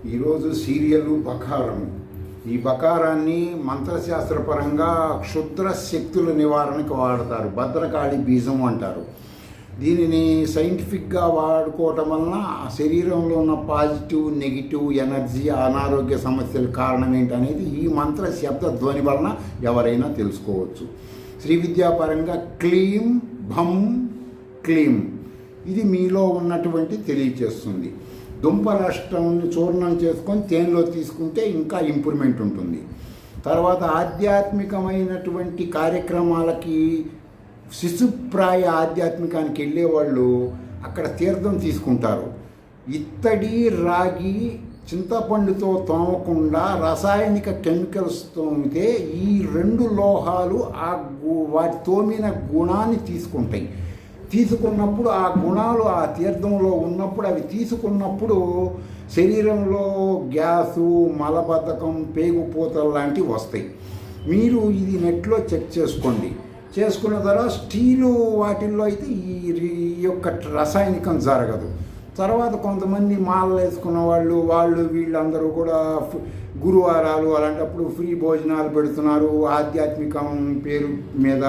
ఈరోజు సీరియలు బకారం. ఈ బకారాన్ని మంత్రశాస్త్రపరంగా క్షుద్ర శక్తుల నివారణకు వాడతారు. భద్రకాళి బీజం అంటారు. దీనిని సైంటిఫిక్గా వాడుకోవటం వలన శరీరంలో ఉన్న పాజిటివ్ నెగిటివ్ ఎనర్జీ అనారోగ్య సమస్యల కారణం ఏంటనేది ఈ మంత్ర శబ్ద ధ్వని వలన ఎవరైనా తెలుసుకోవచ్చు. శ్రీ విద్యాపరంగా క్లీం భం క్లీం ఇది మీలో ఉన్నటువంటి తెలియచేస్తుంది. దుంపరాష్ట్రాన్ని చూర్ణం చేసుకొని తేనెలో తీసుకుంటే ఇంకా ఇంప్రూవ్మెంట్ ఉంటుంది. తర్వాత ఆధ్యాత్మికమైనటువంటి కార్యక్రమాలకి శిశుప్రాయ ఆధ్యాత్మికానికి వెళ్ళేవాళ్ళు అక్కడ తీర్థం తీసుకుంటారు. ఇత్తడి రాగి చింతపండుతో తోమకుండా రాసాయనిక కెమికల్స్ తోమితే ఈ రెండు లోహాలు వాటి తోమిన గుణాన్ని తీసుకుంటాయి. తీసుకున్నప్పుడు ఆ గుణాలు ఆ తీర్థంలో ఉన్నప్పుడు అవి తీసుకున్నప్పుడు శరీరంలో గ్యాసు మలబద్ధకం పేగుపోతలు లాంటివి వస్తాయి. మీరు ఇది నెట్లో చెక్ చేసుకోండి. చేసుకున్న తర్వాత స్టీలు వాటిల్లో అయితే ఈ యొక్క రసాయనికం జరగదు. తర్వాత కొంతమంది మాలలు వేసుకున్న వాళ్ళు వీళ్ళందరూ కూడా గురువారాలు అలాంటప్పుడు ఫ్రీ భోజనాలు పెడుతున్నారు ఆధ్యాత్మికం పేరు మీద.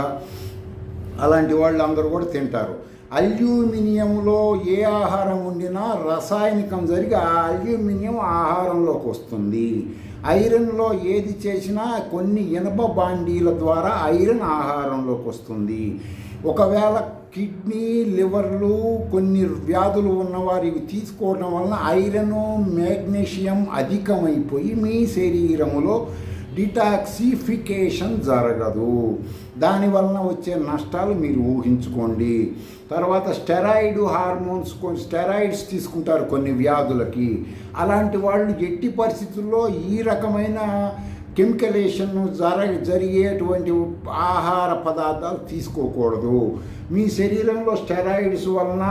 అలాంటి వాళ్ళు అందరూ కూడా తింటారు. అల్యూమినియంలో ఏ ఆహారం ఉండినా రసాయనికం జరిగి ఆ అల్యూమినియం ఆహారంలోకి వస్తుంది. ఐరన్లో ఏది చేసినా కొన్ని ఇనప బాండీల ద్వారా ఐరన్ ఆహారంలోకి వస్తుంది. ఒకవేళ కిడ్నీ లివర్లు కొన్ని వ్యాధులు ఉన్నవారు ఇవి తీసుకోవడం వలన ఐరను మెగ్నీషియం అధికమైపోయి మీ శరీరములో డిటాక్సిఫికేషన్ జరగదు. దానివలన వచ్చే నష్టాలు మీరు ఊహించుకోండి. తర్వాత స్టెరాయిడ్స్ తీసుకుంటారు కొన్ని వ్యాధులకి. అలాంటి వాళ్ళు ఎట్టి పరిస్థితుల్లో ఈ రకమైన కెమికలేషన్ జరిగేటువంటి ఆహార పదార్థాలు తీసుకోకూడదు. మీ శరీరంలో స్టెరాయిడ్స్ వలన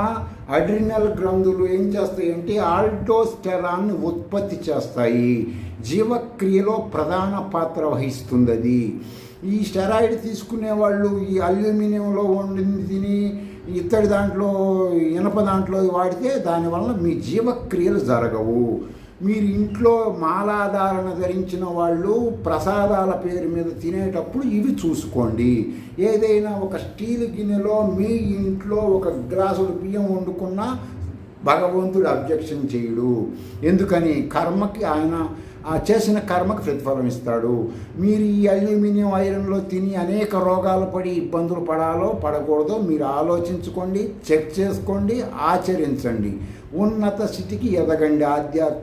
అడ్రినల్ గ్రంథులు ఏం చేస్తాయంటే ఆల్డోస్టెరాన్ని ఉత్పత్తి చేస్తాయి. జీవక్రియలో ప్రధాన పాత్ర వహిస్తుంది అది. ఈ స్టెరాయిడ్ తీసుకునే వాళ్ళు ఈ అల్యూమినియంలో వండింది తిని ఇత్తడి దాంట్లో ఇనప దాంట్లో వాడితే దానివల్ల మీ జీవక్రియలు జరగవు. మీరు ఇంట్లో మాలాధారణ ధరించిన వాళ్ళు ప్రసాదాల పేరు మీద తినేటప్పుడు ఇవి చూసుకోండి. ఏదైనా ఒక స్టీల్ గిన్నెలో మీ ఇంట్లో ఒక గ్లాసుడు బియ్యం వండుకున్నా భగవంతుడు అబ్జెక్షన్ చేయడు. ఎందుకని కర్మకి ఆయన చేసిన కర్మకు ప్రతిఫలం ఇస్తాడు. మీరు ఈ అల్యూమినియం ఐరన్లో తిని అనేక రోగాలు పడి ఇబ్బందులు పడకూడదో మీరు ఆలోచించుకోండి, చెక్ చేసుకోండి, ఆచరించండి. ఉన్నత స్థితికి ఎదగండి.